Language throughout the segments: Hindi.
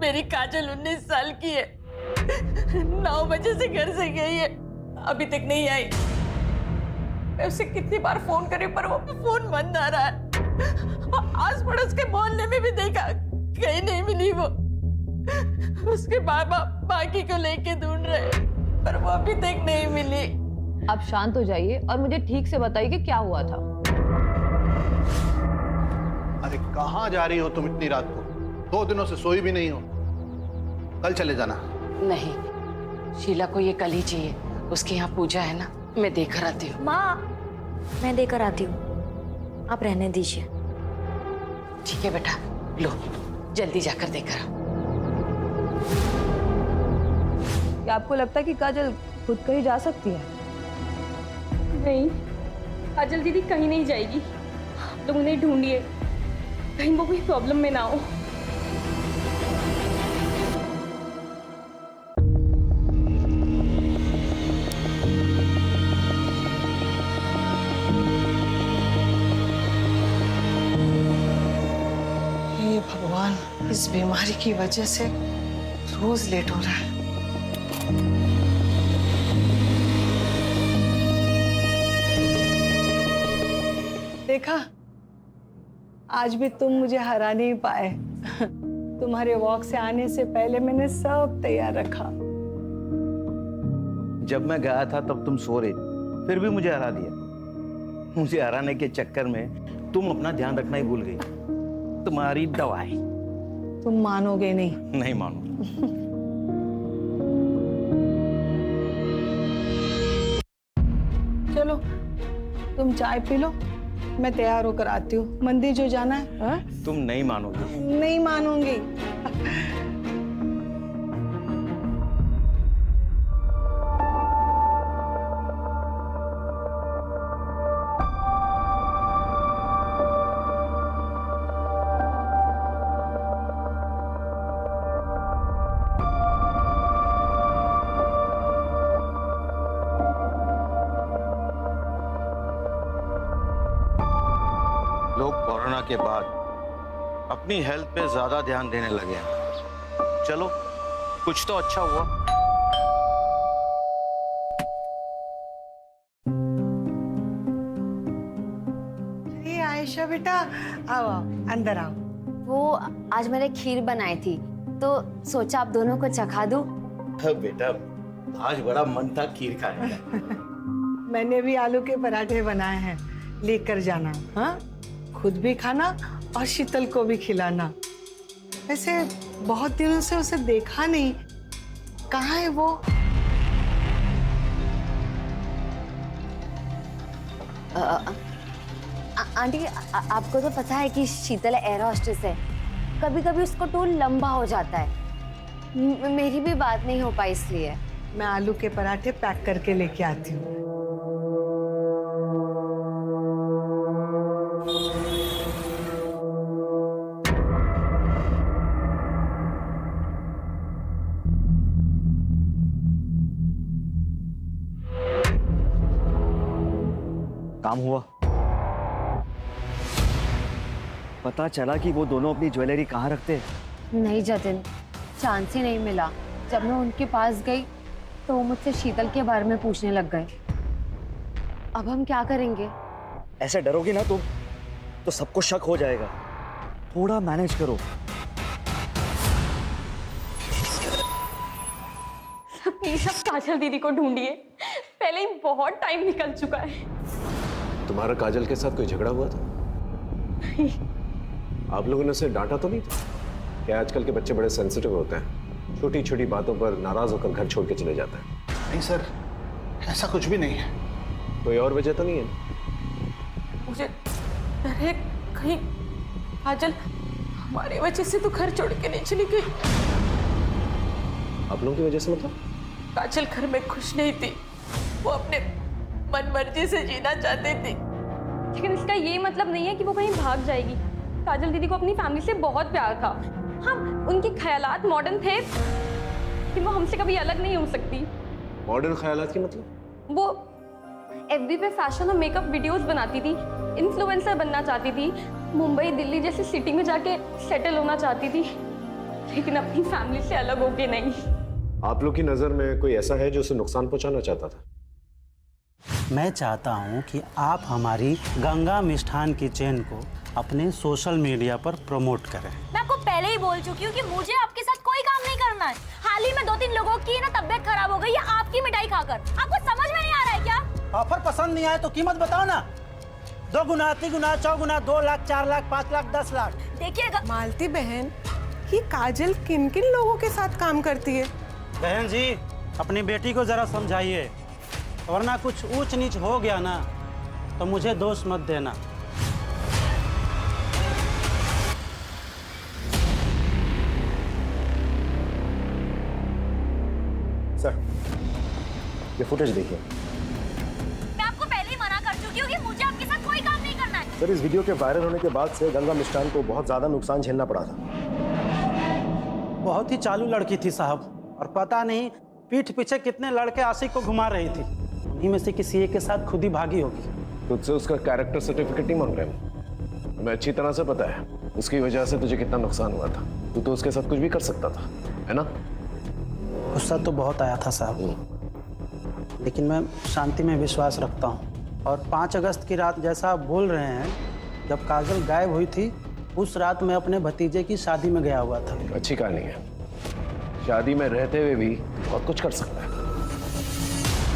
मेरी काजल 19 साल की है, 9 बजे से घर से गई है, अभी तक नहीं आई। मैं उसे कितनी बार फोन करी पर वो फोन बंद आ रहा है। आस पड़ोस के मोहल्ले में भी देखा, कहीं नहीं मिली वो। उसके बाबा बाकी को लेके ढूंढ रहे पर वो अभी तक नहीं मिली। आप शांत हो जाइए और मुझे ठीक से बताइए कि क्या हुआ था। अरे कहाँ जा रही हो तुम इतनी रात को? 2 दिनों से सोई भी नहीं हो। कल चले जाना। नहीं, शीला को ये कल ही चाहिए। उसके यहाँ पूजा है ना, मैं देकर आती हूँ। माँ, मैं देकर आती हूँ, आप रहने दीजिए। ठीक है बेटा, लो जल्दी जाकर देकर आओ। क्या आपको लगता है कि काजल खुद कहीं जा सकती है? नहीं, काजल दीदी कहीं नहीं जाएगी। आप लोग उन्हें ढूंढिए, कहीं वो कोई प्रॉब्लम में ना हो। हे भगवान, इस बीमारी की वजह से रोज लेट हो रहा है। देखा, आज भी तुम मुझे हरा नहीं पाए। तुम्हारे वॉक से आने से पहले मैंने सब तैयार रखा। जब मैं गया था तब तुम सो रही थी, फिर भी मुझे हरा दिया। मुझे हराने के चक्कर में तुम अपना ध्यान रखना ही भूल गई। तुम्हारी दवाई। तुम मानोगे नहीं। नहीं मानूंगा। चलो तुम चाय पी लो, मैं तैयार होकर आती हूँ। मंदिर जो जाना है। हा? तुम नहीं मानोगी। नहीं मानूंगी। लोग कोरोना के बाद अपनी हेल्थ पे ज्यादा ध्यान देने लगे हैं। चलो कुछ तो अच्छा हुआ। ये आयशा बेटा, आओ आओ, अंदर आओ। वो आज मैंने खीर बनाई थी तो सोचा आप दोनों को चखा दूं। बेटा, आज बड़ा मन था खीर खाने का। मैंने भी आलू के पराठे बनाए हैं, लेकर जाना। हाँ, खुद भी खाना और शीतल को भी खिलाना। वैसे बहुत दिनों से उसे देखा नहीं, कहाँ है वो? आंटी, आपको तो पता है कि शीतल एयर होस्टेस है। कभी कभी उसको टूर लंबा हो जाता है। मेरी भी बात नहीं हो पाई, इसलिए मैं आलू के पराठे पैक करके लेके आती हूँ। काम हुआ? पता चला कि वो दोनों अपनी ज्वेलरी कहाँ रखते? नहीं जतिन, चांस ही नहीं मिला। जब मैं उनके पास गई तो वो मुझसे शीतल के बारे में पूछने लग गए। अब हम क्या करेंगे? ऐसे डरोगी ना तुम तो सबको शक हो जाएगा। थोड़ा मैनेज करो। प्लीज आप काजल दीदी को ढूंढिए, पहले ही बहुत टाइम निकल चुका है। तुम्हारा काजल के साथ कोई झगड़ा हुआ था? आप लोगों ने उसे डांटा तो नहीं था? क्या आजकल के बच्चे बड़े सेंसिटिव होते हैं, छोटी छोटी बातों पर नाराज होकर घर छोड़ के चले जाते हैं। नहीं सर, ऐसा कुछ भी नहीं है। कोई और वजह तो नहीं है? मुझे डर है कहीं काजल हमारी वजह से तो घर छोड़ के नहीं चली गई। आप लोगों की वजह से मतलब? काजल घर में खुश नहीं थी, वो अपने मन मर्जी से जीना चाहती थी। लेकिन इसका ये मतलब नहीं है कि वो कहीं भाग जाएगी। काजल दीदी को अपनी फैमिली से बहुत प्यार था। हाँ, उनके ख्यालात मॉडर्न थे, लेकिन वो हमसे कभी अलग नहीं हो सकती। मॉडर्न ख्यालात की मतलब? वो एफबी पे फैशन और मेकअप वीडियोस बनाती थी, इन्फ्लुएंसर बनना चाहती थी, मुंबई दिल्ली जैसी सिटी में जाके सेटल होना चाहती थी, लेकिन अपनी फैमिली से अलग होके नहीं। आप लोग की नजर में कोई ऐसा है जो उसे नुकसान पहुंचाना चाहता था? मैं चाहता हूं कि आप हमारी गंगा मिष्ठान की चेन को अपने सोशल मीडिया पर प्रमोट करें। मैं आपको पहले ही बोल चुकी हूँ कि मुझे आपके साथ कोई काम नहीं करना है। हाल ही में 2-3 लोगों की ना तबीयत खराब हो गई है आपकी मिठाई खाकर। आपको समझ में नहीं आ रहा है क्या? ऑफर पसंद नहीं आए तो कीमत बताओ ना। 2 गुना, 3 गुना, 4 गुना, 2 लाख, 4 लाख, 5 लाख, 10 लाख। देखिएगा मालती बहन, ये काजल किन किन लोगों के साथ काम करती है? बहन जी, अपनी बेटी को जरा समझाइए, वरना कुछ ऊंच नीच हो गया ना तो मुझे दोष मत देना। सर, ये फुटेज देखिए। मैं आपको पहले ही मना कर चुकी हूँ कि मुझे आपके साथ कोई काम नहीं करना है। सर, इस वीडियो के वायरल होने के बाद से गंगा मिष्ठान को बहुत ज्यादा नुकसान झेलना पड़ा था। बहुत ही चालू लड़की थी साहब, और पता नहीं पीठ पीछे कितने लड़के आशिक को घुमा रही थी। उन्हीं में से किसी एक के साथ खुद ही भागी होगी। तुझसे उसका कैरेक्टर सर्टिफिकेट नहीं मांग रहे हैं। हमें अच्छी तरह से पता है उसकी वजह से तुझे कितना नुकसान हुआ था। तू तो उसके साथ कुछ भी कर सकता था, है ना? गुस्सा तो बहुत आया था साहब, लेकिन मैं शांति में विश्वास रखता हूँ। और 5 अगस्त की रात जैसा आप बोल रहे हैं, जब काजल गायब हुई थी, उस रात मैं अपने भतीजे की शादी में गया हुआ था। अच्छी कहानी है। शादी में रहते हुए भी बहुत कुछ कर सकता है।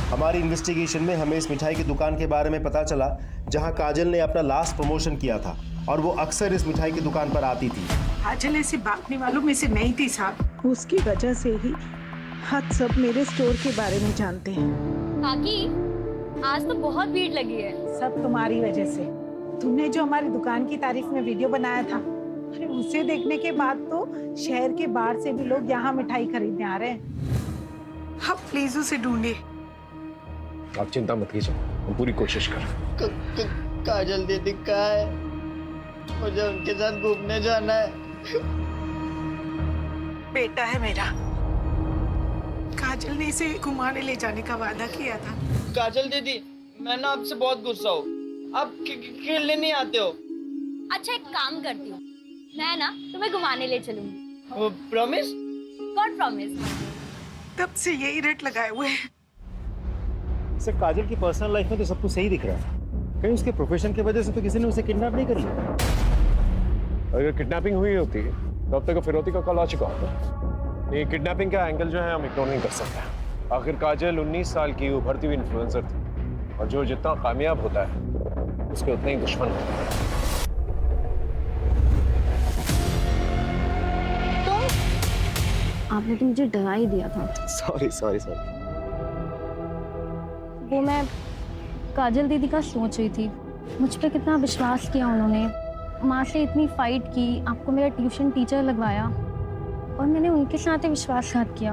हमारी इन्वेस्टिगेशन में हमें इस मिठाई की दुकान के बारे में पता चला जहां काजल ने अपना लास्ट प्रमोशन किया था, और वो अक्सर इस मिठाई की दुकान पर आती थी। काजल ऐसी बांटने वालों में से नहीं थी साहब। उसकी वजह से ही हम सब मेरे स्टोर के बारे में जानते हैं। काकी, आज तो बहुत भीड़ लगी है। सब तुम्हारी वजह से। तुमने जो हमारी दुकान की तारीफ में वीडियो बनाया था, अरे उसे देखने के बाद तो शहर के बाहर से भी लोग यहाँ मिठाई खरीदने आ रहे हैं। आप प्लीज उसे ढूंढिए। आप चिंता मत कीजिए, हम पूरी कोशिश कर। काजल दीदी कहाँ है? मुझे उनके साथ घूमने जाना है। बेटा है मेरा। काजल ने इसे घुमाने ले जाने का वादा किया था। काजल दीदी, मैं ना आपसे बहुत गुस्सा हूँ। आप खेलने नहीं आते हो। अच्छा, एक काम करती हूँ, मैं ना तुम्हें घुमाने ले चलूंगी। प्रॉमिस? God promise. तब से यही रट लगाए हुए हैं। सर, काजल की पर्सनल लाइफ में तो सब कुछ सही दिख रहा है। कहीं उसके प्रोफेशन की वजह से तो किसी ने उसे किडनैप नहीं कर लिया? अगर किडनैपिंग हुई होती तो अब तक फिरौती का कॉल आ चुका होता। ये किडनैपिंग का एंगल जो है हम इग्नोर नहीं कर सकते। आखिर काजल 19 साल की उभरती हुई इन्फ्लुएंसर थी, और जो जितना कामयाब होता है उसके उतने ही दुश्मन होते हैं। आपने तो मुझे डरा ही दिया था। Sorry sorry sorry. वो मैं काजल दीदी का सोच रही थी। मुझ पे कितना विश्वास किया उन्होंने, माँ से इतनी फाइट की, आपको मेरा ट्यूशन टीचर लगवाया, और मैंने उनके साथ ही विश्वासघात किया।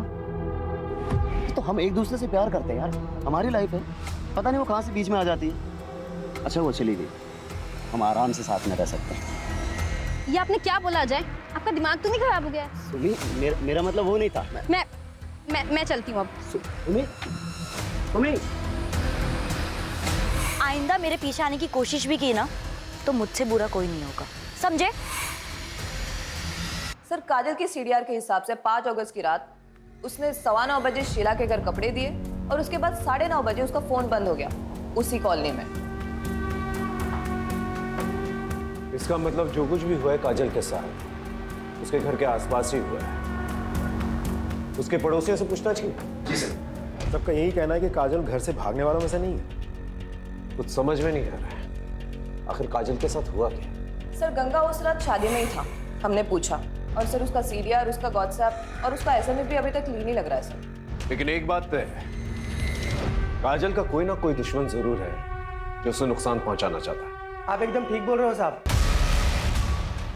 तो हम एक दूसरे से प्यार करते हैं यार, हमारी लाइफ है। पता नहीं वो कहाँ से बीच में आ जाती है। अच्छा वो चली गई, हम आराम से साथ में रह सकते हैं। ये आपने क्या बोला अजय? आपका दिमाग तो नहीं खराब हो गया? सुमी, मेरा मतलब वो नहीं था। मैं चलती हूँ अब। सुमी, आइंदा मेरे पीछे आने की कोशिश भी की ना तो मुझसे बुरा कोई नहीं होगा, समझे? सर, काजल के सीडीआर के हिसाब से 5 अगस्त की रात उसने 9:15 बजे शीला के घर कपड़े दिए, और उसके बाद 9:30 बजे उसका फोन बंद हो गया उसी कॉलोनी में। इसका मतलब जो कुछ भी हुआ है काजल के साथ उसके घर के आसपास ही हुआ है। उसके पड़ोसियों से पूछना चाहिए। जी सर। सबका यही कहना है कि काजल घर से भागने वालों में से नहीं है। कुछ समझ में नहीं आ रहा है, आखिर काजल के साथ हुआ क्या? सर, गंगा उस रात शादी में ही था, हमने पूछा, और सर उसका सीडीआर, उसका व्हाट्सएप और उसका एसएमएस भी अभी तक क्लीन ही लग रहा है सर। लेकिन एक बात तय है, काजल का कोई ना कोई दुश्मन जरूर है जो उसे नुकसान पहुंचाना चाहता है। आप एकदम ठीक बोल रहे हो साहब।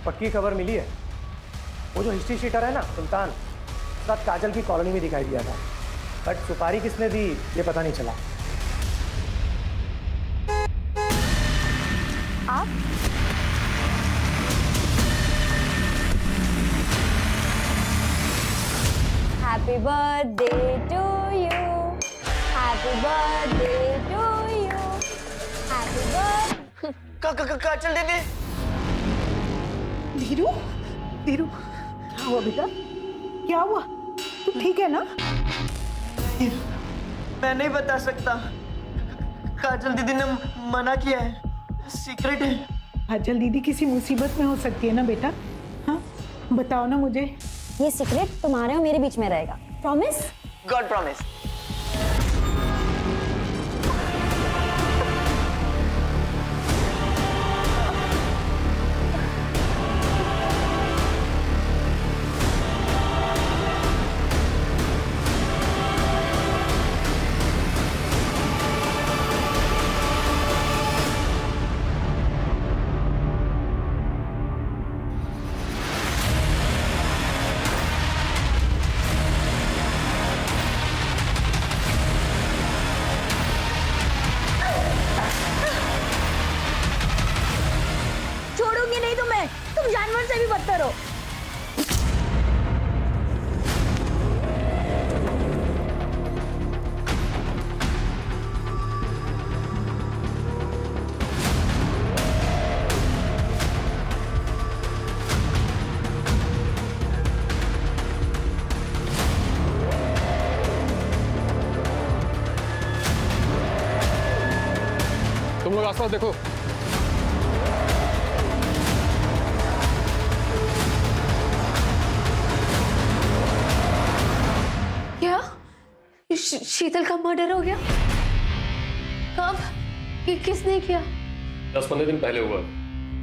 पक्की खबर मिली है। वो जो हिस्ट्री शीटर है ना सुल्तान, उसका काजल की कॉलोनी में दिखाई दिया था, बट सुपारी किसने दी ये पता नहीं चला। आप happy birthday to you, happy birthday to you, happy birthday. Kajal दीदी, धीरू, धीरू, क्या हुआ बेटा? क्या हुआ? तू ठीक है ना? मैं नहीं बता सकता, काजल दीदी ने मना किया है, सीक्रेट है। काजल दीदी किसी मुसीबत में हो सकती है ना बेटा? हाँ, बताओ ना मुझे। ये सीक्रेट तुम्हारे और मेरे बीच में रहेगा, प्रॉमिस? God promise. छोड़ूंगी नहीं तुम्हें, तुम जानवर से भी बदतर हो। तुम लोग आसपास देखो। क्या शीतल का मर्डर हो गया? कब? किसने किया? 10-15 दिन पहले हुआ।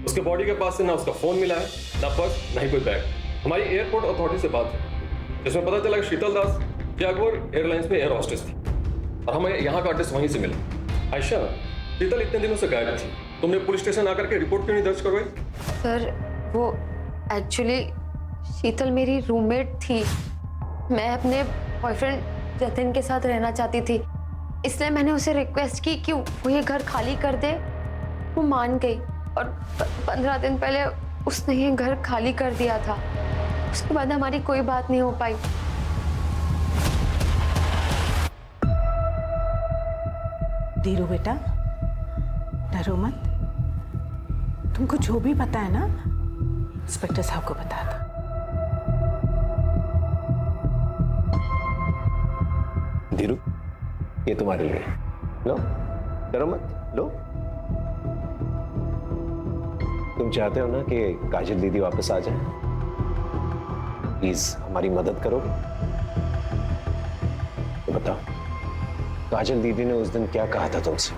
उसके बॉडी के पास से ना उसका फोन मिला है, ना पर्स, ना ही कोई बैग। हमारी एयरपोर्ट अथॉरिटी से बात है, जिसमें पता चला कि शीतल दास जैगुआर एयरलाइंस में एयर होस्टेस थी और हमें यहाँ का एड्रेस वहीं से मिला। आयशा, शीतल इतने दिनों से गायब थी, तुमने पुलिस स्टेशन आकर के रिपोर्ट क्यों नहीं दर्ज करवाई? सर, वो एक्चुअली शीतल मेरी रूममेट थी। मैं अपने बॉयफ्रेंड जतिन के साथ रहना चाहती थी, इसलिए मैंने उसे रिक्वेस्ट की कि वो ये घर खाली कर दे। वो मान गई और 15 दिन पहले उसने ये घर खाली कर दिया था। उसके बाद हमारी कोई बात नहीं हो पाई। धीरू बेटा, डरो मत। तुमको जो भी पता है ना, इंस्पेक्टर साहब को बता दो। धीरू, ये तुम्हारे लिए। लो, डरो मत, लो। तुम चाहते हो ना कि काजल दीदी वापस आ जाए? प्लीज हमारी मदद करोगे? तो बताओ, काजल दीदी ने उस दिन क्या कहा था तुमसे?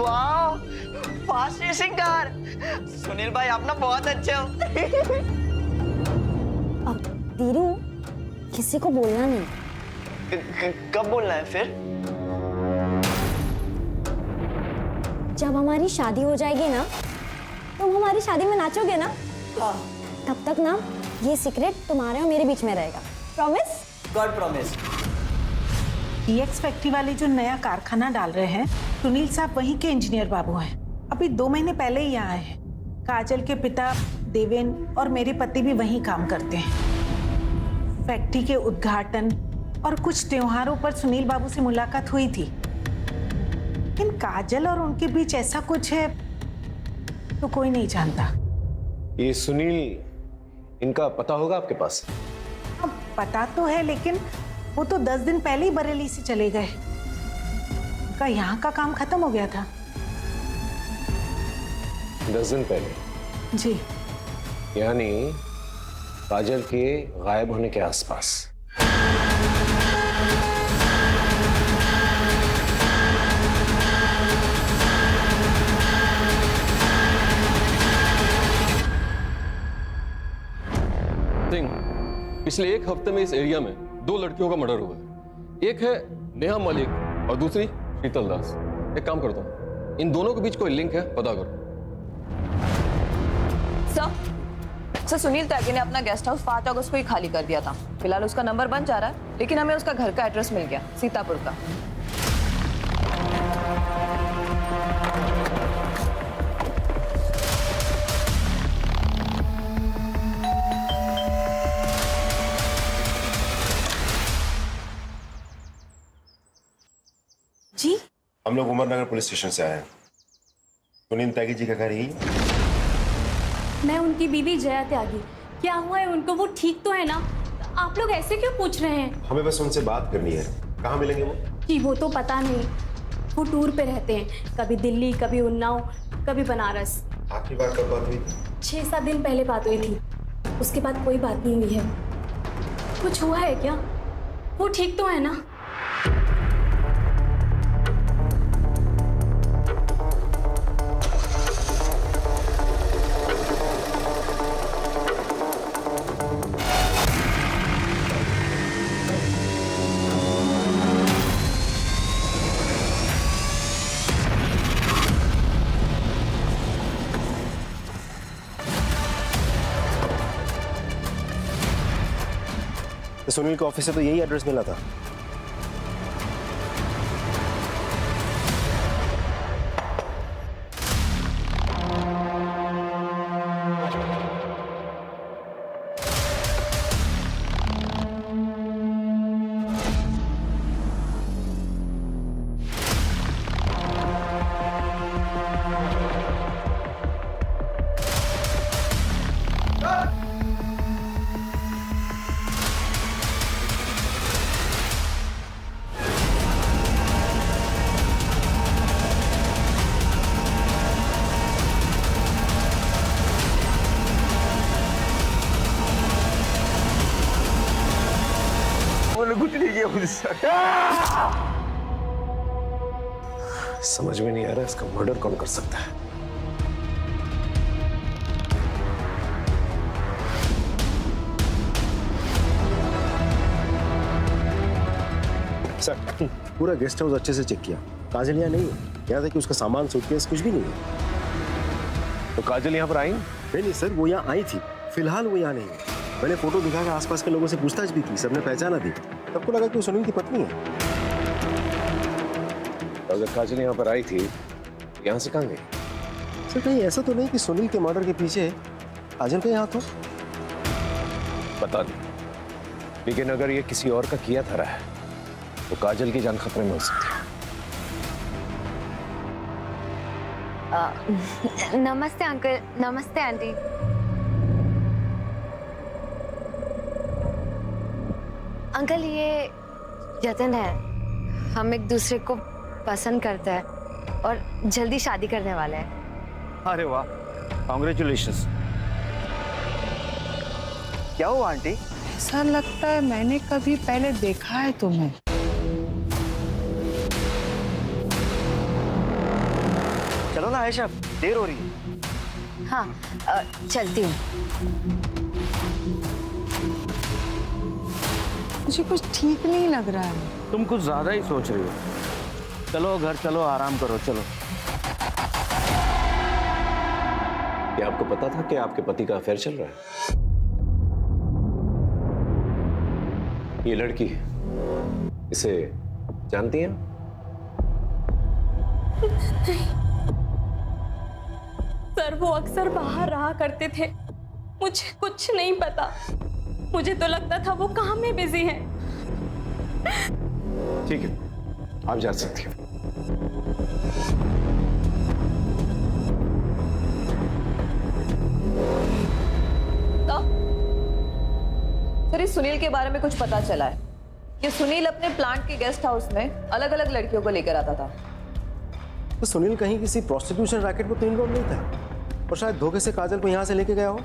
वाह, फास्ट रेसिंग कार। सुनील भाई, आप ना बहुत अच्छे हो। धीरू, किसी को बोलना नहीं। कब बोलना है फिर? जब हमारी शादी हो जाएगी ना, तुम हमारी शादी में नाचोगे ना? हाँ। तब तक ना ये सीक्रेट तुम्हारे और मेरे बीच में रहेगा, promise? God promise. EX factory वाले जो नया कारखाना डाल रहे हैं, सुनील साहब वहीं के इंजीनियर बाबू हैं। अभी 2 महीने पहले ही यहाँ आए हैं। काजल के पिता देवेन और मेरे पति भी वहीं काम करते हैं। फैक्ट्री के उद्घाटन और कुछ त्योहारों पर सुनील बाबू से मुलाकात हुई थी, लेकिन काजल और उनके बीच ऐसा कुछ है तो कोई नहीं जानता। ये सुनील, इनका पता होगा आपके पास? अब पता तो है, लेकिन वो तो 10 दिन पहले ही बरेली से चले गए। उनका यहाँ का काम खत्म हो गया था। 10 दिन पहले? जी। यानी काजल के गायब होने के आसपास। पिछले 1 हफ्ते में इस एरिया में 2 लड़कियों का मर्डर हुआ है। एक है नेहा मलिक और दूसरी शीतल दास। एक काम करता हूँ, इन दोनों के बीच कोई लिंक है, पता करो। सर, सुनील त्यागी ने अपना गेस्ट हाउस 5 अगस्त को ही खाली कर दिया था। फिलहाल उसका नंबर बन जा रहा है, लेकिन हमें उसका घर का एड्रेस मिल गया, सीतापुर का। जी, हम लोग उमरनगर पुलिस स्टेशन से आए हैं। सुनील त्यागी जी का घर यही है? मैं उनकी बीवी जया त्यागी। क्या हुआ है उनको? वो ठीक तो है ना? आप लोग ऐसे क्यों पूछ रहे हैं? हमें बस उनसे बात करनी है। कहाँ मिलेंगे वो? जी वो तो पता नहीं, वो टूर पे रहते हैं, कभी दिल्ली, कभी उन्नाव, कभी बनारस। आखिरी बार कब बात हुई थी? 6-7 दिन पहले बात हुई थी, उसके बाद कोई बात नहीं हुई है। कुछ हुआ है क्या? वो ठीक तो है ना? सुनील के ऑफिस से तो यही एड्रेस मिला था। कुछ नहीं किया मुझसे। समझ में नहीं आ रहा इसका मर्डर कौन कर सकता है। सर पूरा गेस्ट हाउस अच्छे से चेक किया, काजल यहाँ नहीं है। यहाँ था कि उसका सामान सूटकेस कुछ भी नहीं है। तो काजल यहाँ पर आई? नहीं सर, वो यहाँ आई थी, फिलहाल वो यहाँ नहीं है। मैंने फोटो दिखा के आसपास के लोगों से पूछताछ भी की, सबने पहचाना दी। सबको लगा कि वो सुनील की पत्नी है। अगर काजल यहाँ पर आई थी, यहाँ से कहाँ गई? सर कहीं ऐसा तो नहीं कि सुनील के मर्डर के पीछे काजल का हाथ हो? पता नहीं, लेकिन अगर ये किसी और का किया था रहा है तो काजल की जान खतरे में हो सकती है। नमस्ते अंकल। नमस्ते आंटी। अंकल ये जतन है, हम एक दूसरे को पसंद करते हैं और जल्दी शादी करने वाले हैं। अरे वाह, कांग्रेचुलेशंस। क्या हुआ आंटी? ऐसा लगता है मैंने कभी पहले देखा है तुम्हें। चलो ना आयशा, देर हो रही है। हाँ चलती हूँ। मुझे कुछ ठीक नहीं लग रहा है। तुम कुछ ज्यादा ही सोच रही हो। चलो घर चलो, आराम करो, चलो। क्या आपको पता था कि आपके पति का अफेयर चल रहा है? ये लड़की इसे जानती हैं? सर वो अक्सर बाहर रहा करते थे, मुझे कुछ नहीं पता। मुझे तो लगता था वो काम में बिजी हैं। ठीक है, आप जा सकती हैं। सर इस सुनील के बारे में कुछ पता चला है कि सुनील अपने प्लांट के गेस्ट हाउस में अलग अलग लड़कियों को लेकर आता था। तो सुनील कहीं किसी प्रोस्टिट्यूशन रैकेट में तो इन्वॉल्व नहीं था और शायद धोखे से काजल को यहाँ से लेके गया हो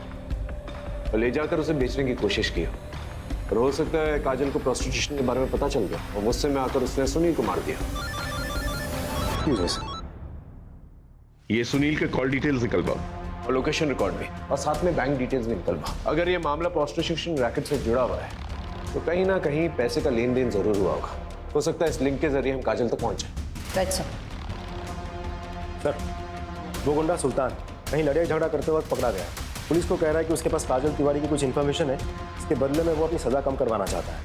और ले जाकर उसे बेचने की कोशिश की हो। और हो सकता है काजल को प्रोस्टिट्यूशन के बारे में पता चल गया और गुस्से में आकर उसने सुनील को मार दिया। ये सुनील के कॉल डिटेल्स निकल पाओ और लोकेशन रिकॉर्ड भी, और साथ में बैंक डिटेल्स भी निकल पाओ। अगर ये मामला प्रोस्टिट्यूशन रैकेट से जुड़ा हुआ है तो कहीं ना कहीं पैसे का लेन देन जरूर हुआ होगा। हो सकता है इस लिंक के जरिए हम काजल तक पहुंच जाए। अच्छा सर, वो गुंडा सुल्तान कहीं लड़ाई झगड़ा करते वक्त पकड़ा गया। पुलिस को कह रहा है कि उसके पास काजल तिवारी की कुछ इन्फॉर्मेशन है, इसके बदले में वो अपनी सजा कम करवाना चाहता है।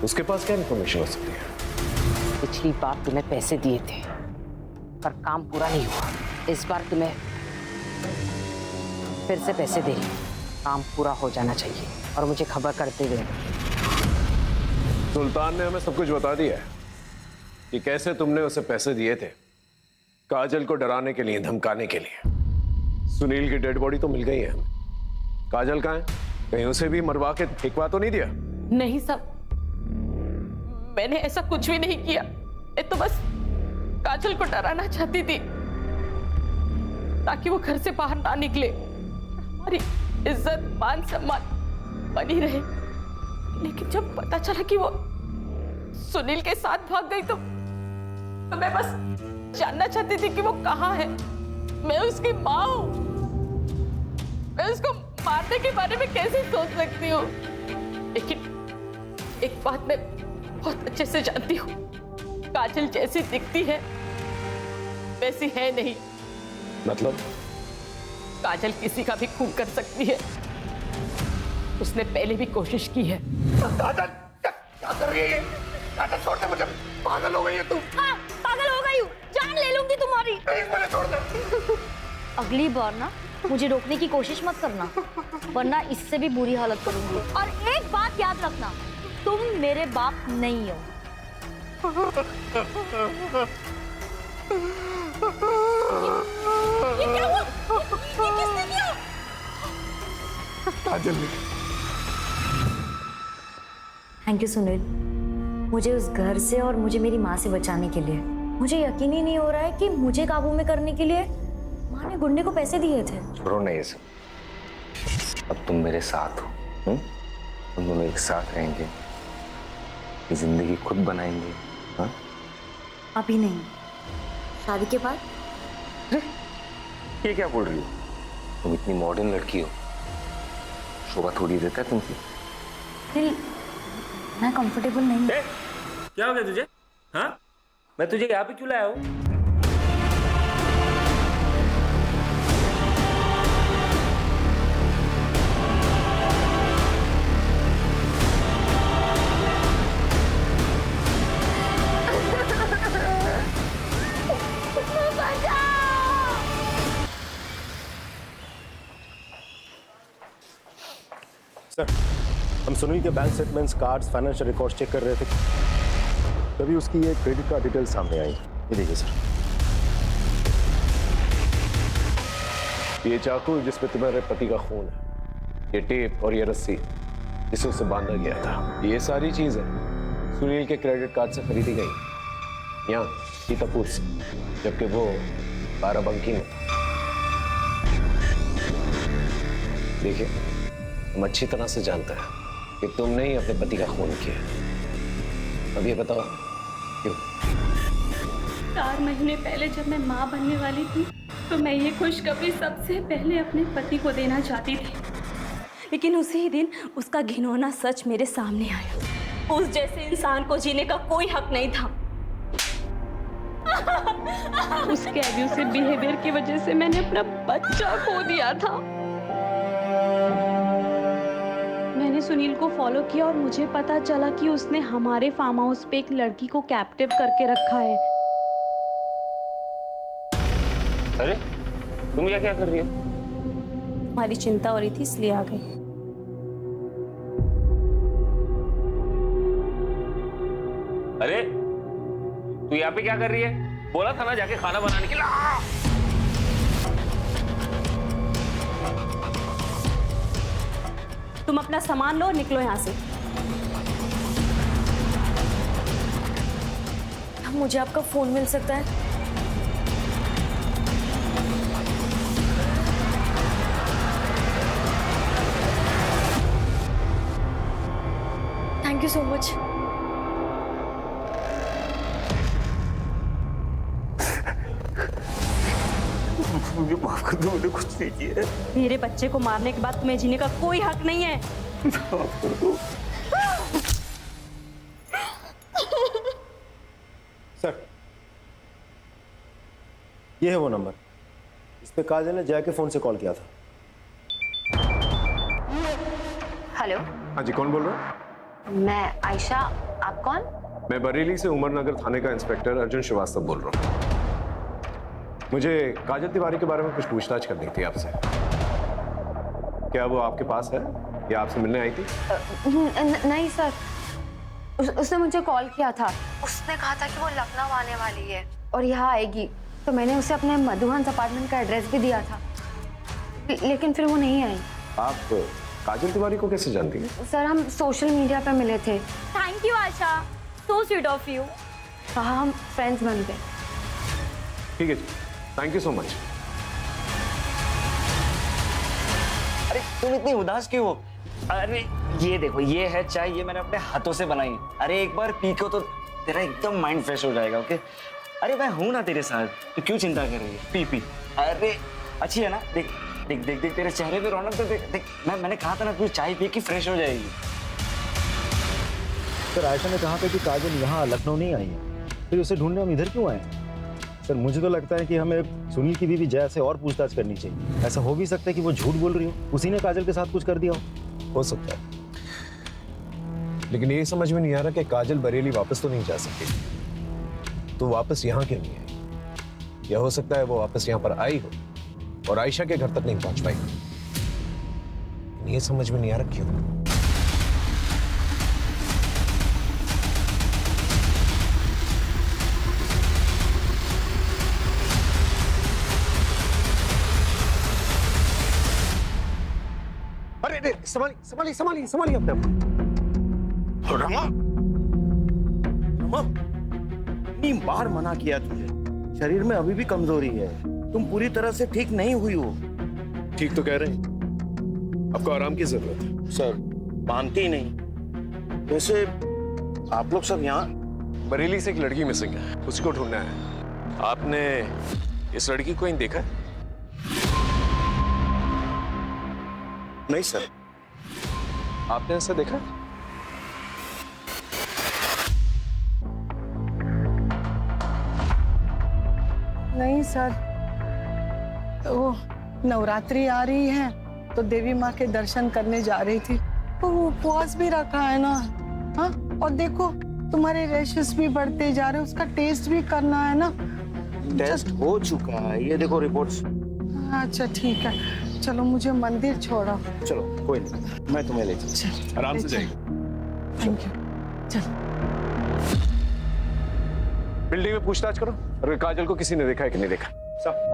उसके पास क्या इन्फॉर्मेशन हो सकती है? पिछली बार तुम्हें पैसे दिए थे पर काम पूरा नहीं हुआ। इस बार तुम्हें फिर से पैसे दे रही हूं। काम पूरा हो जाना चाहिए और मुझे खबर करते हुए। सुल्तान ने हमें सब कुछ बता दिया है कि कैसे तुमने उसे पैसे दिए थे काजल को डराने के लिए, धमकाने के लिए। सुनील की डेड बॉडी तो मिल गई है हमें। काजल कहाँ है? कहीं उसे भी मरवा के फेंकवा तो नहीं दिया? नहीं साहब, मैंने ऐसा कुछ भी नहीं किया। मैं तो बस काजल को डराना चाहती थी ताकि वो घर से बाहर ना निकले, हमारी इज्जत मान सम्मान बनी रहे। लेकिन जब पता चला कि वो सुनील के साथ भाग गई तो मैं बस जानना चाहती थी कि वो कहाँ है। मैं उसकी माँ हूँ, मैं उसको मारने के बारे में कैसे सोच सकती हूँ? लेकिन एक बात मैं बहुत अच्छे से जानती हूँ, काजल जैसी दिखती है वैसी है नहीं। मतलब? काजल किसी का भी खून कर सकती है, उसने पहले भी कोशिश की है। काजल क्या कर रही है ये? काजल छोड़ दे मुझे, पागल हो गई है तू। हाँ, पागल हो गई हूँ, जान ले लूंगी तुम्हारी। मुझे छोड़ दे। अगली बार ना मुझे रोकने की कोशिश मत करना, वरना इससे भी बुरी हालत करूंगी। और एक बात याद रखना, तुम मेरे बाप नहीं हो। ये क्या हुआ? ये किसने किया? काजल ने। थैंक यू सुनील, मुझे उस घर से और मुझे मेरी माँ से बचाने के लिए। मुझे यकीन ही नहीं हो रहा है कि मुझे काबू में करने के लिए माँ ने गुंडे को पैसे दिए थे। छोड़ो ना ये सब, अब तुम मेरे साथ हो। हम दोनों एक साथ रहेंगे, ये जिंदगी खुद बनाएंगे। हाँ? अभी नहीं, शादी के बाद। ये क्या बोल रही हो? तुम इतनी मॉडर्न लड़की हो, शोभा थोड़ी देता है तुमसे। दिल, मैं कंफर्टेबल नहीं। क्या हो गया तुझे? हाँ, मैं तुझे यहाँ पे क्यों लाया हूँ? सर, हम सुनील के bank statements, cards, financial records check कर रहे थे, तभी उसकी ये क्रेडिट कार्ड डिटेल सामने आई। ये देखिए सर। ये चाकू जिसमें तुम्हारे पति का खून है, ये टेप और ये रस्सी जिसे उसे बांधा गया था, ये सारी चीजें सुनील के क्रेडिट कार्ड से खरीदी गई यहाँ सीतापुर से, जबकि वो बाराबंकी में। देखिए, हम अच्छी तरह से जानते हैं कि तुमने ही अपने पति का खून किया। अब ये बताओ क्यों? 4 महीने पहले जब मैं माँ बनने वाली थी तो मैं ये खुशखबरी सबसे पहले अपने पति को देना चाहती थी, लेकिन उसी ही दिन उसका घिनौना सच मेरे सामने आया। उस जैसे इंसान को जीने का कोई हक नहीं था। उसके एब्यूसिव बिहेवियर की वजह से मैंने अपना बच्चा खो दिया था। मैंने सुनील को फॉलो किया और मुझे पता चला कि उसने हमारे फार्म हाउस पे एक लड़की को कैप्टिव करके रखा है। अरे, तुम यहाँ क्या कर रही हो? हमारी चिंता हो रही थी इसलिए आ गई। अरे, तू यहाँ पे क्या कर रही है? बोला था ना जाके खाना बनाने के लिए। तुम अपना सामान लो और निकलो यहाँ से। मुझे आपका फोन मिल सकता है? Thank you so much. मुझे माफ कर दो, मैंने कुछ नहीं किया। मेरे बच्चे को मारने के बाद तुम्हें जीने का कोई हक नहीं है। माफ कर दो। सर, ये है वो नंबर, इस पे काजल ने जय के फोन से कॉल किया था। हेलो, हाँ जी, कौन बोल रहा है? मैं आयशा, आप कौन? मैं बरेली से उमरनगर थाने का इंस्पेक्टर अर्जुन श्रीवास्तव बोल रहा हूँ। मुझे काजल तिवारी के बारे में कुछ पूछताछ करनी थी आपसे। क्या वो आपके पास है या आपसे मिलने आई थी? नहीं सर, उसने मुझे कॉल किया था। उसने कहा था कि वो लखनऊ आने वाली है और यहाँ आएगी। तो मैंने उसे अपने मधुहंस अपार्टमेंट का एड्रेस भी दिया था, लेकिन फिर वो नहीं आई। आप काजल तिवारी को कैसे जानती हैं? सर हम सोशल मीडिया पे मिले थे। Thank you Asha, so sweet of you. हाँ हम फ्रेंड्स बन गए। ठीक है जी, थैंक यू सो मच। अरे तुम इतनी उदास क्यों हो? अरे ये देखो, ये है चाय, ये मैंने अपने हाथों से बनाई है। अरे एक बार पी को तो तेरा एकदम माइंड फ्रेश हो जाएगा। ओके, अरे मैं हूं ना तेरे साथ, तो क्यों चिंता कर रही है? पी। अरे अच्छी है ना? देख देख देख देख तेरे चेहरे पे रौनक तो देख देख। मैंने कहा था ना तू चाय पी के फ्रेश हो जाएगी। सर आयशा ने कहा था कि काजल यहाँ लखनऊ नहीं आई है, फिर उसे ढूंढने हम इधर क्यों आए? सर मुझे तो लगता है कि हमें सुनील की बीवी जया से और पूछताछ करनी चाहिए। ऐसा हो भी सकता है कि वो झूठ बोल रही हो, उसी ने काजल के साथ कुछ कर दिया हो सकता है। लेकिन ये समझ में नहीं आ रहा कि काजल बरेली वापस तो नहीं जा सकती, तो वापस यहाँ क्यों नहीं आई? या हो सकता है वो वापस यहाँ पर आई हो और आयशा के घर तक नहीं पहुंच पाई। ये समझ में नहीं आ रहा क्यों। अरे संभालिए अपने आप। रमा, इतनी बार मना किया तुझे, शरीर में अभी भी कमजोरी है, तुम पूरी तरह से ठीक नहीं हुई हो। ठीक तो कह रहे हैं, आपको आराम की जरूरत है। सर मानती ही नहीं। वैसे आप लोग सब यहाँ? बरेली से एक लड़की मिसिंग है, उसी को ढूंढना है। आपने इस लड़की को कहीं देखा है? नहीं सर। आपने ऐसा देखा? नहीं सर, वो नवरात्रि आ रही है तो देवी माँ के दर्शन करने जा रही थी, तो वो उपवास भी रखा है ना। हाँ, और देखो तुम्हारे रैशेस भी बढ़ते जा रहे, उसका टेस्ट भी करना है ना। टेस्ट हो चुका है, ये देखो रिपोर्ट्स। अच्छा ठीक है, चलो मुझे मंदिर छोड़ो। चलो कोई नहीं, मैं तुम्हें ले चलूं। आराम से जाइए। Thank you. चल बिल्डिंग में पूछताछ करो, अगर काजल को किसी ने देखा है कि नहीं देखा। सब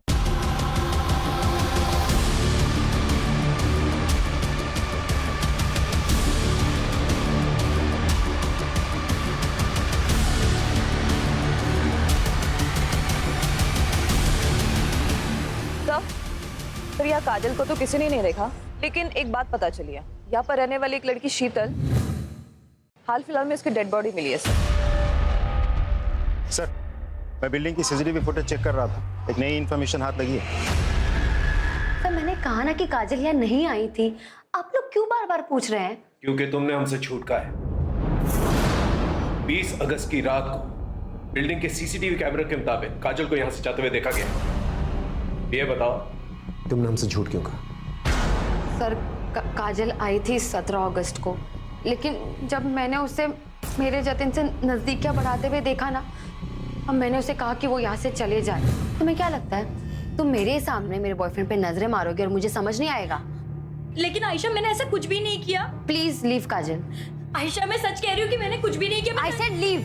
सर यहाँ काजल को तो किसी ने नहीं देखा, लेकिन एक बात पता चली है, यहाँ पर रहने वाली एक लड़की शीतल, हाल फिलहाल में उसकी डेड बॉडी मिली है सर, मैं बिल्डिंग की सीसीटीवी फुटेज चेक कर रहा था, एक नई इन्फॉर्मेशन हाथ लगी है। सर मैंने कहा ना कि काजल यहाँ नहीं आई थी, आप लोग क्यों बार बार पूछ रहे हैं? क्योंकि तुमने हमसे झूठ कहा है। 20 अगस्त की रात को बिल्डिंग के सीसीटीवी कैमरे के मुताबिक काजल को यहाँ से जाते हुए देखा गया। ये बताओ तुमने हमसे झूठ क्यों कहा? सर काजल आई थी 17 अगस्त को, लेकिन जब मैंने उसे मेरे जतिन से नजदीकियां बढ़ाते हुए देखा ना, अब मैंने उसे कहा कि वो यहाँ से चले जाए। तुम्हें क्या लगता है तुम मेरे सामने मेरे बॉयफ्रेंड पे नजरें मारोगे और मुझे समझ नहीं आएगा? लेकिन आयशा मैंने ऐसा कुछ भी नहीं किया। प्लीज लीव काजल। आयशा मैं सच कह रही हूँ कि मैंने कुछ भी नहीं किया। I said leave.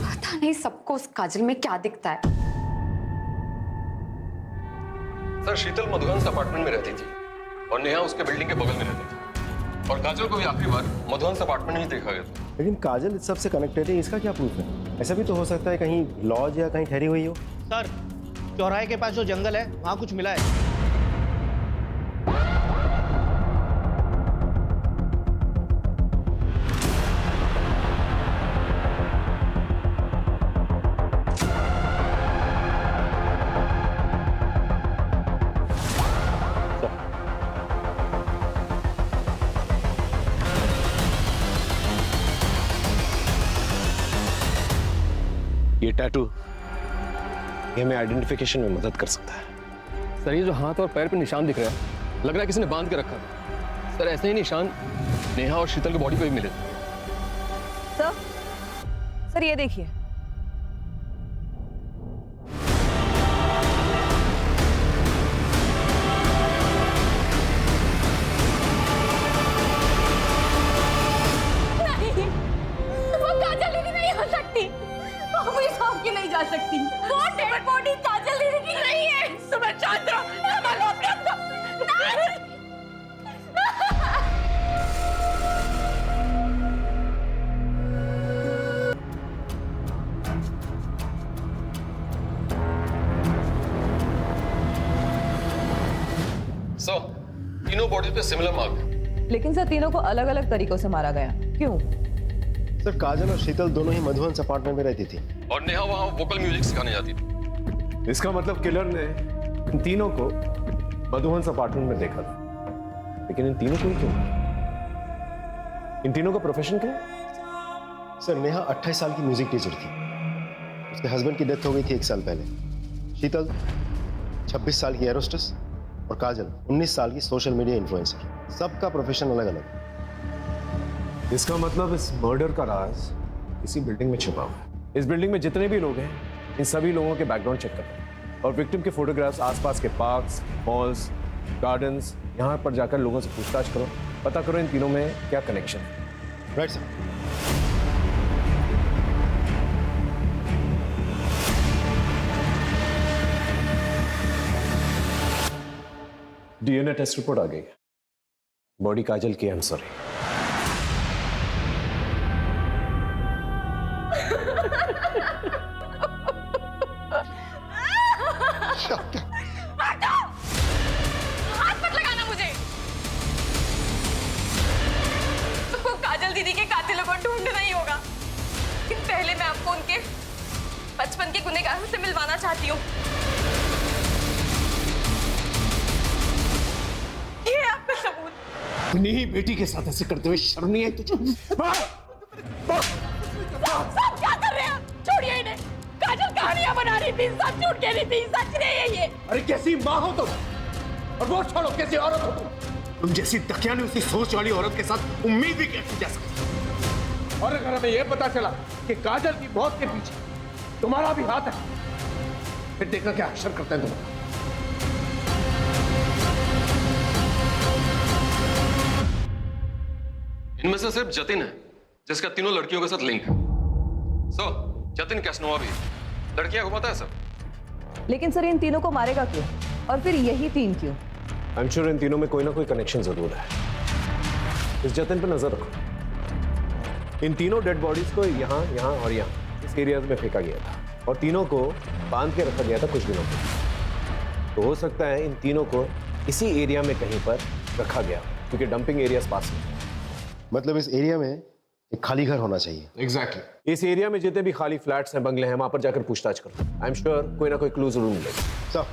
पता नहीं सबको उस काजल में क्या दिखता है। सर शीतल मधुहंस अपार्टमेंट में रहती थी और नेहा उसके बिल्डिंग के बगल में रहती थी, और काजल को भी आखिरी बार मधुहंस अपार्टमेंट में ही देखा गया था। लेकिन काजल इस सब से कनेक्टेड है, इसका क्या प्रूफ है? ऐसा भी तो हो सकता है कहीं लॉज या कहीं ठहरी हुई हो। सर चौराहे के पास जो जंगल है वहाँ कुछ मिला है। ये टैटू ये हमें आइडेंटिफिकेशन में मदद कर सकता है। सर ये जो हाथ और पैर पे निशान दिख रहा है, लग रहा है किसी ने बांध के रखा था। सर ऐसे ही निशान नेहा और शीतल की बॉडी पे भी मिले। सर ये देखिए, रोक के नहीं जा सकती। वो डेड बॉडी काजल दीदी की नहीं है। सुबह शांत रहो, संभालो अपने आप को। सो तीनों बॉडी पे सिमिलर मार्क। लेकिन सर तीनों को अलग अलग तरीकों से मारा गया, क्यों? सर काजल और शीतल दोनों ही मधुवंस अपार्टमेंट में रहती थी और नेहा वहां वोकल म्यूजिक सिखाने जाती थी। इसका मतलब किलर ने इन तीनों को मधुवंस अपार्टमेंट में देखा था, लेकिन इन तीनों को ही क्यों? इन तीनों का प्रोफेशन क्या है? सर नेहा 28 साल की म्यूजिक टीचर थी। उसके हस्बैंड की डेथ हो गई थी 1 साल पहले। शीतल 26 साल की एरोस्टेस और काजल 19 साल की सोशल मीडिया इन्फ्लुएंसर। सबका प्रोफेशन अलग अलग। इसका मतलब इस मर्डर का राज इसी बिल्डिंग में छिपा हुआ है। इस बिल्डिंग में जितने भी लोग हैं, इन सभी लोगों के बैकग्राउंड चेक करो और विक्टिम के फोटोग्राफ्स आसपास के पार्क्स, मॉल्स, गार्डन्स, यहाँ पर जाकर लोगों से पूछताछ करो, पता करो इन तीनों में क्या कनेक्शन है। Right sir. DNA test report आ गई है। बॉडी काजल की। I am sorry. हाथ मत लगाना मुझे। तुमको काजल दीदी के कातिलों को ढूंढना ही होगा। लेकिन पहले मैं आपको उनके बचपन के गुनहगारों से मिलवाना चाहती हूँ। ये है आपका सबूत। अपनी ही बेटी के साथ ऐसे करते हुए शर्म नहीं आई तुझे? सब क्या कर रहे हैं? छोड़िए इन्हें। काजल कहानियां बना रही थी, सच झूठ कह रही थी, सच नहीं है ये। अरे कैसी माँ हो तुम, और वो छोड़ो कैसी औरत हो तुम जैसी दकियानी उसी सोच वाली औरत के साथ उम्मीद भी कैसी जा सकती। और अगर हमें यह पता चला कि काजल की मौत के पीछे तुम्हारा भी हाथ है, फिर देखना क्या अक्षर करते हैं तुम। इनमें से सिर्फ जतिन है जिसका तीनों लड़कियों के साथ लिंक है। सो जतिन कैसनोवा भी लड़कियां घुमाता है सर। लेकिन सर इन तीनों को मारेगा क्यों? और फिर यही 3 क्यों? आई एम श्योर इन तीनों में कोई ना कोई कनेक्शन जरूर है। इस जतिन पर नजर रखो। इन तीनों डेड बॉडीज को यहाँ यहाँ और यहाँ इस एरियाज में फेंका गया था और तीनों को बांध के रखा गया था कुछ दिनों तक। तो हो सकता है इन तीनों को इसी एरिया में कहीं पर रखा गया, क्योंकि डंपिंग एरियाज पास में। मतलब इस एरिया में एक खाली घर होना चाहिए। एग्जैक्टली। इस एरिया में जितने भी खाली फ्लैट्स हैं, बंगले हैं, वहां पर जाकर पूछताछ करो। आई एम श्योर कोई ना कोई क्लू जरूर मिलेगा। सर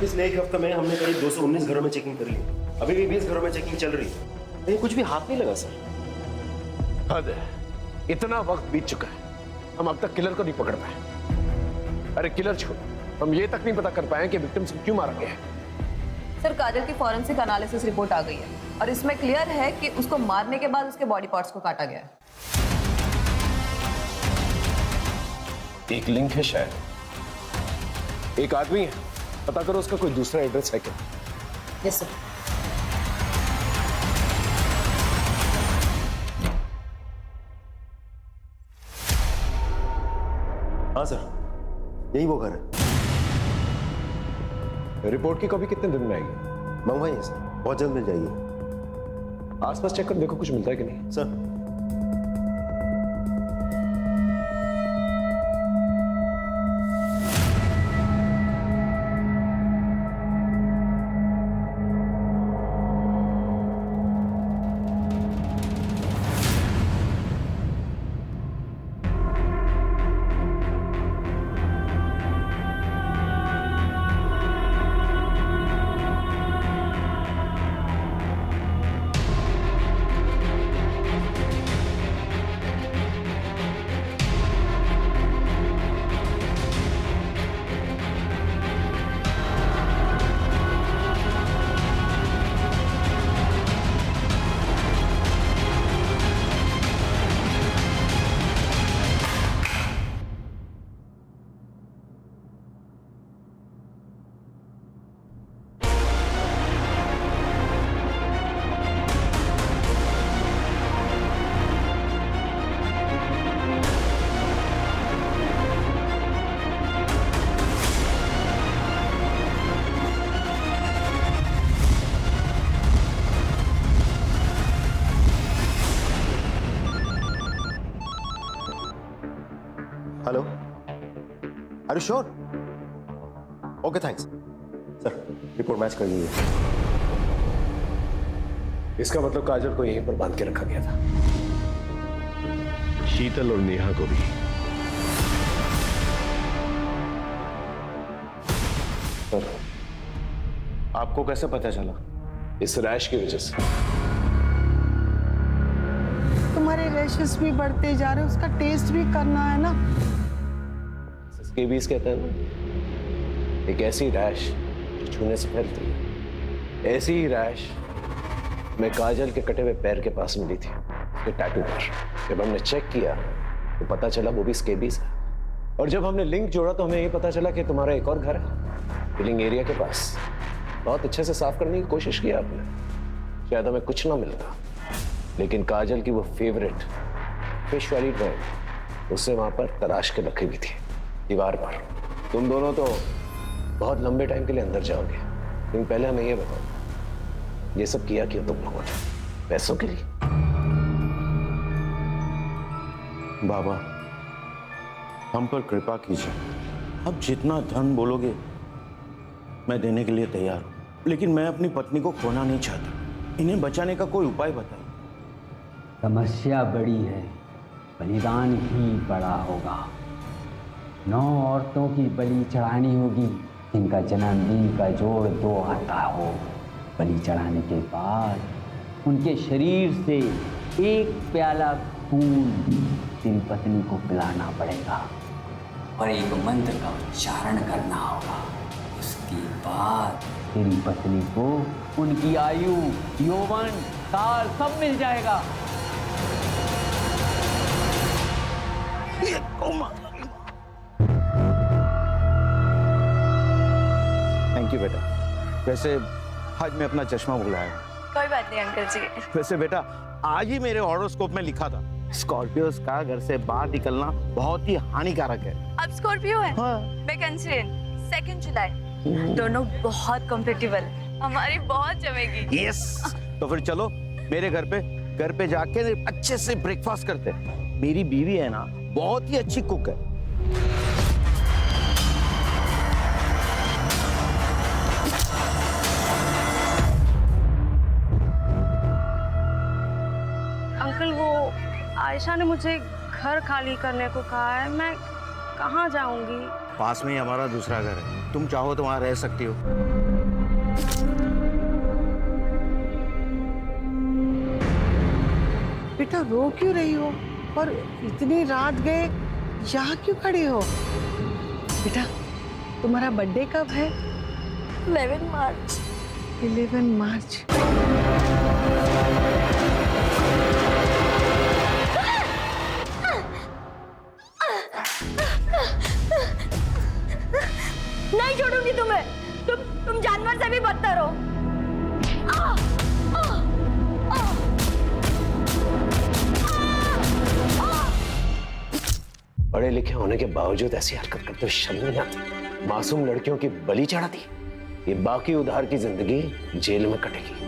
पिछले 1 हफ्ते में हमने करीब 219 घरों में चेकिंग कर ली। अभी भी 20 घरों में चेकिंग चल रही है, लेकिन कुछ भी हाथ नहीं लगा सर। हद है, इतना वक्त बीत चुका है, हम अब तक किलर को नहीं पकड़ पाए। अरे किलर छोड़ो, हम ये तक नहीं पता कर पाए कि विक्टिम्स को क्यों मारा गया है। सर काजल की फॉरेंसिक एनालिसिस रिपोर्ट आ गई है और इसमें क्लियर है कि उसको मारने के बाद उसके बॉडी पार्ट्स को काटा गया है। एक लिंक है शायद। एक आदमी है, पता करो उसका कोई दूसरा एड्रेस है क्या। Yes sir. हाँ सर, यही वो घर है। रिपोर्ट की कॉपी कितने दिन में आएगी? मंगवाइए सर, बहुत जल्द मिल जाएगी। आसपास चेक कर देखो कुछ मिलता है कि नहीं। Sir are you sure? Okay thanks sir. Report match कर लीजिए। इसका मतलब काजल को यहीं पर बांध के रखा गया था। शीतल और नेहा को भी। सर आपको कैसे पता चला? इस रैश की वजह से। तुम्हारे रैशेस भी बढ़ते जा रहे हैं, उसका टेस्ट भी करना है ना। स्केबीज कहते हैं ना, एक ऐसी रैश जो छूने से फैलती है। ऐसी ही रैश मैं काजल के कटे हुए पैर के पास मिली थी, उसके टैटू पर। जब हमने चेक किया तो पता चला वो भी स्केबीज है। और जब हमने लिंक जोड़ा तो हमें ये पता चला कि तुम्हारा एक और घर है फिलिंग एरिया के पास। बहुत अच्छे से साफ करने की कोशिश की आपने, शायद हमें कुछ ना मिलता, लेकिन काजल की वो फेवरेट फिश वाली ड्राइंग उससे वहां पर तराश के रखी हुई थी दीवार पर। तुम दोनों तो बहुत लंबे टाइम के लिए अंदर जाओगे, लेकिन पहले हमें ये बताओ, ये सब किया क्यों तुम लोगों ने? पैसों के लिए? बाबा हम पर कृपा कीजिए। अब जितना धन बोलोगे मैं देने के लिए तैयार हूं, लेकिन मैं अपनी पत्नी को खोना नहीं चाहता। इन्हें बचाने का कोई उपाय बताइए। समस्या बड़ी है, बलिदान ही बड़ा होगा। 9 औरतों की बलि चढ़ानी होगी जिनका जन्मदिन का जोड़ 2 आता हो। बलि चढ़ाने के बाद उनके शरीर से 1 प्याला खून तेरी पत्नी को पिलाना पड़ेगा और एक मंत्र का उच्चारण करना होगा। उसके बाद तेरी पत्नी को उनकी आयु, यौवन, काल सब मिल जाएगा। थैंक यू बेटा। वैसे आज मैं अपना चश्मा भुलाया। कोई बात नहीं अंकल जी। वैसे बेटा आज ही मेरे हॉरोस्कोप में लिखा था स्कॉर्पियोस का घर से बाहर निकलना बहुत ही हानिकारक है। अब स्कॉर्पियो है। हाँ। मैं कैंसरियन, 2 जुलाई। दोनों बहुत कॉम्पिटिबल, हमारी बहुत जमेगी। यस तो फिर चलो मेरे घर पे जाके अच्छे से ब्रेकफास्ट करते हैं। मेरी बीवी है ना बहुत ही अच्छी कुक है। अंकल वो आयशा ने मुझे घर खाली करने को कहा है, मैं कहाँ जाऊंगी? पास में ही हमारा दूसरा घर है, तुम चाहो तो वहां रह सकती हो। बेटा रो क्यों रही हो? और इतनी रात गए यहाँ क्यों खड़ी हो? बेटा तुम्हारा बर्थडे कब है? 11 मार्च। 11 मार्च। नहीं छोड़ूंगी तुम्हें। तुम जानवर से भी बदतर हो। पढ़े लिखे होने के बावजूद ऐसी हरकत करते हुए शर्म नहीं आती? मासूम लड़कियों की बलि चढ़ाती, ये बाकी उधार की जिंदगी जेल में कटेगी।